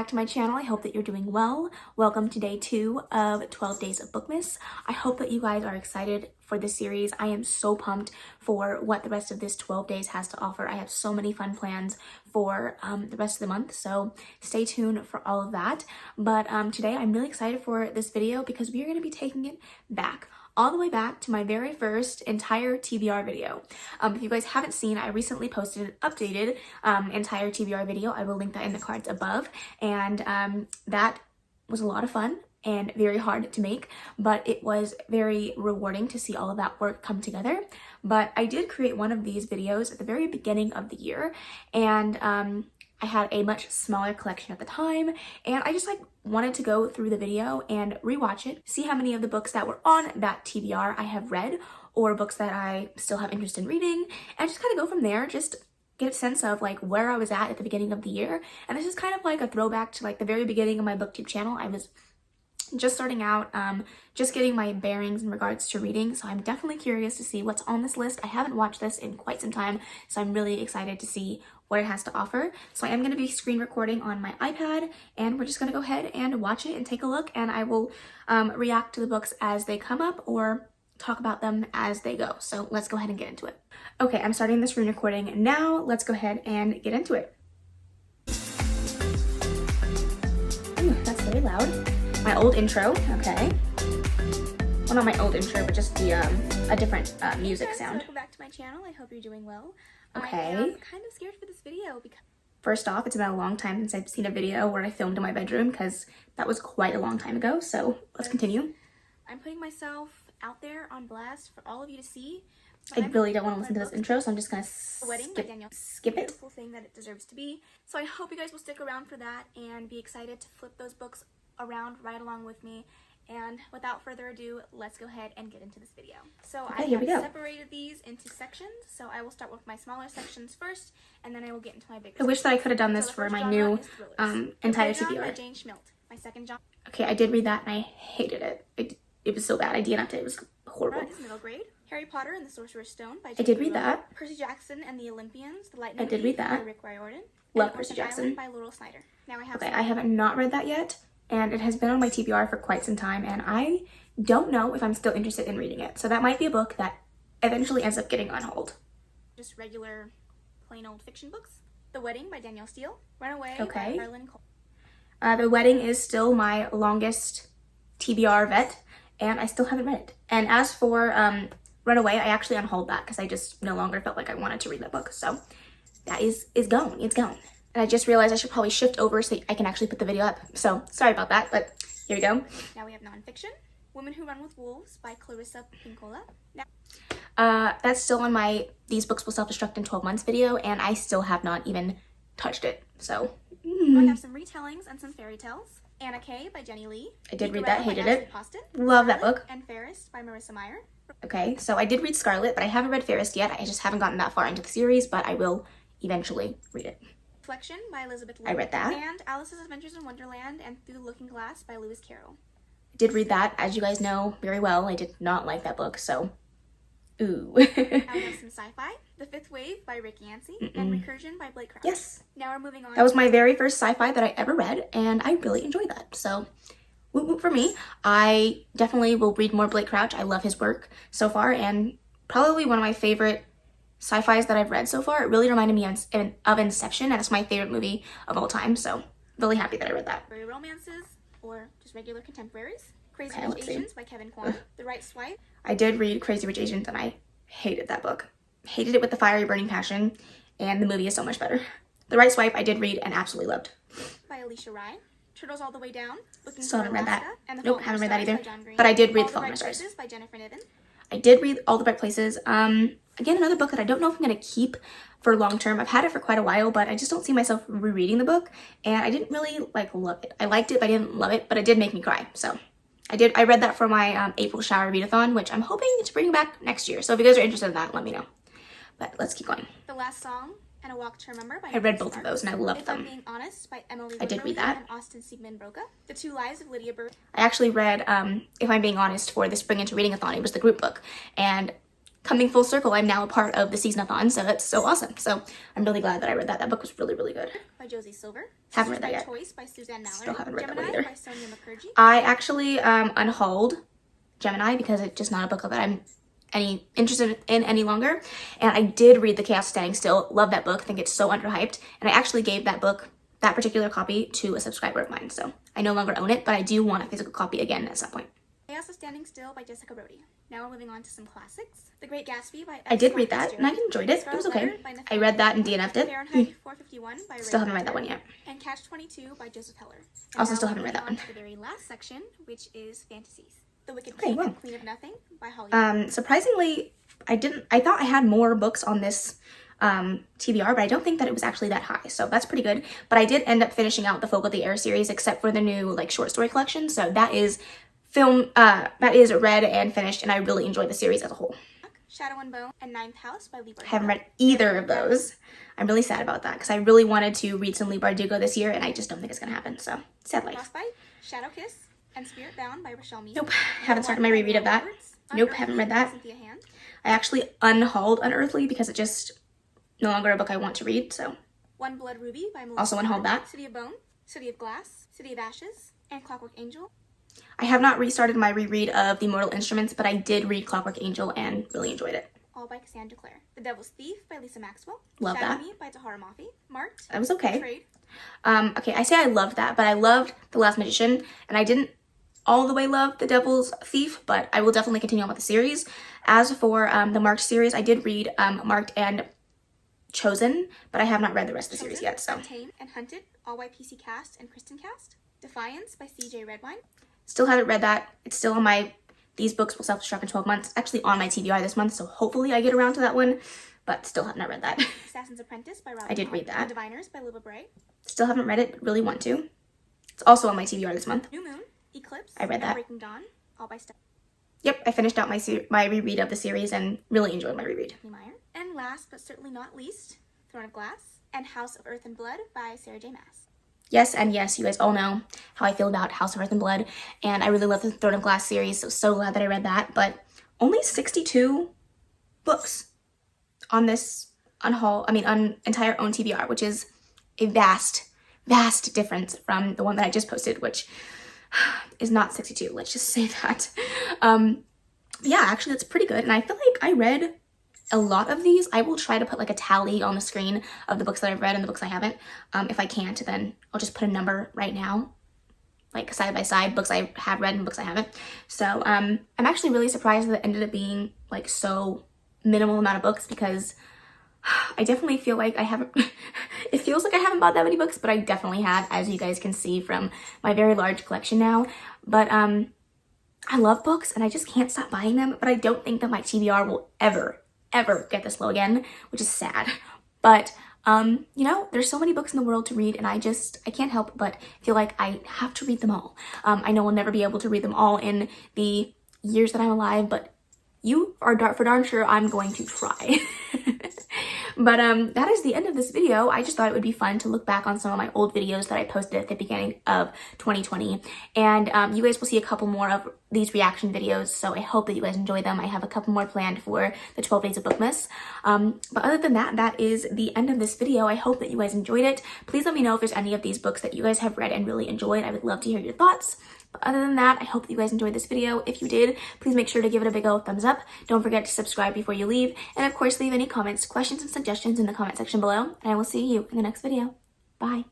back to my channel. I hope that you're doing well. Welcome to day 2 of 12 Days of Bookmas. I hope that you guys are excited for this series. I am so pumped for what the rest of this 12 days has to offer. I have so many fun plans for the rest of the month, so stay tuned for all of that. But today I'm really excited for this video because we are going to be taking it back. All the way back to my very first entire TBR video. If you guys haven't seen, I recently posted an updated entire TBR video. I will link that in the cards above. And that was a lot of fun and very hard to make, but it was very rewarding to see all of that work come together. But I did create one of these videos at the very beginning of the year, and I had a much smaller collection at the time, and I just wanted to go through the video and rewatch it, see how many of the books that were on that TBR I have read, or books that I still have interest in reading, and just kind of go from there, just get a sense of where I was at the beginning of the year. And this is kind of like a throwback to the very beginning of my booktube channel. I was just starting out, just getting my bearings in regards to reading, so I'm definitely curious to see what's on this list. I haven't watched this in quite some time, so I'm really excited to see what it has to offer. So I am going to be screen recording on my iPad, and we're just going to go ahead and watch it and take a look, and I will react to the books as they come up or talk about them as they go. So let's go ahead and get into it. Okay, I'm starting the screen recording now. Let's go ahead and get into it. Ooh, that's very loud. My old intro, okay. Well, not my old intro, but just the a different music sound. Welcome back to my channel. I hope you're doing well. Okay. I am kind of scared for this video because first off, it's been a long time since I've seen a video where I filmed in my bedroom, because that was quite a long time ago. So let's continue. I'm putting myself out there on blast for all of you to see. I really don't want to listen to this intro, so I'm just gonna skip it. Beautiful thing that it deserves to be. So I hope you guys will stick around for that and be excited to flip those books around right along with me. And without further ado, let's go ahead and get into this video. So okay, I have separated these into sections, so I will start with my smaller sections first, and then I will get into my bigger. I wish that I could have done this for my new entire TBR. Jane Schmidt, my second genre. Okay, I did read that and I hated it. It was so bad. I DNF'd it. It was horrible. Is middle grade. Harry Potter and the Sorcerer's Stone by J. I did read that. Percy Jackson and the Olympians, The Lightning. I did read that. By Rick Riordan. Love Percy Jackson. By Laurel Snyder. Now I have. Okay, I have not read that yet, and it has been on my TBR for quite some time, and I don't know if I'm still interested in reading it. So that might be a book that eventually ends up getting on hold. Just regular, plain old fiction books. The Wedding by Danielle Steele. Runaway by Harlan Cole. The Wedding is still my longest TBR vet, and I still haven't read it. And as for Runaway, I actually unhauled that because I just no longer felt like I wanted to read that book. So that is gone. It's gone. And I just realized I should probably shift over so I can actually put the video up. So sorry about that, but here we go. Now we have nonfiction. Women Who Run with Wolves by Clarissa Pinkola. That's still on my These Books Will Self-Destruct in 12 Months video, and I still have not even touched it. So I have some retellings and some fairy tales. Anna Kay by Jenny Lee. I did read that, hated it. Love that book. And Fairest by Marissa Meyer. Okay, so I did read Scarlet, but I haven't read Fairest yet. I just haven't gotten that far into the series, but I will eventually read it. Reflection by Elizabeth Lee. I read that. And Alice's Adventures in Wonderland and Through the Looking Glass by Lewis Carroll. I did read that. As you guys know very well, I did not like that book, so ooh. I have some sci-fi. The Fifth Wave by Rick Yancey and Recursion by Blake Crouch. Yes. Now we're moving on. That was my very first sci-fi that I ever read, and I really enjoyed that. So whoop whoop for me. I definitely will read more Blake Crouch. I love his work so far, and probably one of my favorite sci-fis that I've read so far. It really reminded me of Inception, and it's my favorite movie of all time, so really happy that I read that. Romances or just regular contemporaries. Crazy Rich Asians by Kevin Kwan. The Right Swipe. I did read Crazy Rich Asians, and I hated that book. Hated it with the fiery burning passion, and the movie is so much better. The Right Swipe I did read and absolutely loved. By Alicia Rye. Turtles All the Way Down. Still haven't read that. Nope, haven't read that either. But I did read The Fault in Our Stars. By Jennifer Niven. I did read All the Right Places. Again, another book that I don't know if I'm going to keep for long term. I've had it for quite a while, but I just don't see myself rereading the book, and I didn't really love it. I liked it, but I didn't love it, but it did make me cry. So I read that for my April shower readathon, which I'm hoping to bring back next year. So if you guys are interested in that, let me know. But let's keep going. The Last Song and A Walk to Remember by I read both of those and I loved them. If I'm Being Honest by Emily I did read that. And Austin Siegmund Broca. The Two Lives of Lydia Bird. I actually read If I'm Being Honest for the Spring Into Reading-a-thon. It was the group book, and coming full circle. I'm now a part of the season-a-thon, so that's so awesome. So I'm really glad that I read that. That book was really, really good. By Josie Silver. Haven't read that yet. Choice by Suzanne Mallory. Still haven't read that one Gemini either. by Sonia Mukherjee. I actually unhauled Gemini because it's just not a book that I'm interested in any longer. And I did read The Chaos Standing Still. Love that book. Think it's so underhyped. And I actually gave that book, that particular copy, to a subscriber of mine. So I no longer own it, but I do want a physical copy again at some point. Chaos is Standing Still by Jessica Brody. Now we're moving on to some classics. The Great Gatsby by I did read that, and I enjoyed it. It was okay. I read that and DNF'd it. Fahrenheit 451 by Still haven't read that one yet. And Catch 22 by Joseph Heller. Also still haven't read that one. The very last section, which is fantasies. The Wicked Okay, King well. and Queen of Nothing by Holly. Surprisingly, I thought I had more books on this TBR, but I don't think that it was actually that high, so that's pretty good. But I did end up finishing out the Folk of the Air series, except for the new like short story collection. So that is read and finished, and I really enjoyed the series as a whole. Shadow and Bone and Ninth House by Lee Bardugo. I haven't read either of those. I'm really sad about that because I really wanted to read some Lee Bardugo this year, and I just don't think it's gonna happen. So sad life. Frostbite, Shadow Kiss, and Spirit Bound by Rochelle Mead. Nope, haven't started my reread of that. Nope, haven't read that. Cynthia Hand. I actually unhauled Unearthly because it's just no longer a book I want to read. So One Blood Ruby by Melissa. Also unhauled that. City of Bone, City of Glass, City of Ashes, and Clockwork Angel. I have not restarted my reread of The Mortal Instruments, but I did read Clockwork Angel and really enjoyed it. All by Cassandra Clare. The Devil's Thief by Lisa Maxwell. Love Shadow that. Me by Tahara Mafi. Marked. That was okay. Trade. Okay, I say I loved that, but I loved The Last Magician, and I didn't all the way love The Devil's Thief, but I will definitely continue on with the series. As for the Marked series, I did read Marked and Chosen, but I have not read the rest of the series yet, so. Untamed and Hunted, all by PC Cast and Kristen Cast. Defiance by CJ Redwine. Still haven't read that. It's still on my These Books Will Self-Destruct in 12 Months. It's actually on my TBR this month, so hopefully I get around to that one, but still have not read that. Assassin's Apprentice by Robin I did Hall. read that. And Diviners by Luba Bray. Still haven't read it, really want to. It's also on my TBR this month. New Moon, Eclipse, I read and that. Breaking Dawn, all by Stephanie Yep, I finished out my reread of the series and really enjoyed my reread. Meyer. And last but certainly not least, Throne of Glass and House of Earth and Blood by Sarah J. Maas. Yes, and yes, you guys all know how I feel about House of Earth and Blood, and I really love the Throne of Glass series, so glad that I read that, but only 62 books on this entire own TBR, which is a vast difference from the one that I just posted, which is not 62, let's just say that. Yeah, actually that's pretty good, and I feel like I read a lot of these. I will try to put like a tally on the screen of the books that I've read and the books I haven't. If I can't, then I'll just put a number right now, like side by side, books I have read and books I haven't. So I'm actually really surprised that it ended up being like so minimal amount of books, because I definitely feel like I haven't, it feels like I haven't bought that many books, but I definitely have, as you guys can see from my very large collection now. But I love books and I just can't stop buying them, but I don't think that my TBR will ever get this low again, which is sad. But you know, there's so many books in the world to read, and I can't help but feel like I have to read them all. I know I'll never be able to read them all in the years that I'm alive, but you are for darn sure I'm going to try. But that is the end of this video. I just thought it would be fun to look back on some of my old videos that I posted at the beginning of 2020. And you guys will see a couple more of these reaction videos, so I hope that you guys enjoy them. I have a couple more planned for the 12 Days of Bookmas. But other than that, that is the end of this video. I hope that you guys enjoyed it. Please let me know if there's any of these books that you guys have read and really enjoyed. I would love to hear your thoughts. But other than that, I hope that you guys enjoyed this video. If you did, please make sure to give it a big old thumbs up. Don't forget to subscribe before you leave. And of course, leave any comments, questions, and suggestions in the comment section below. And I will see you in the next video. Bye.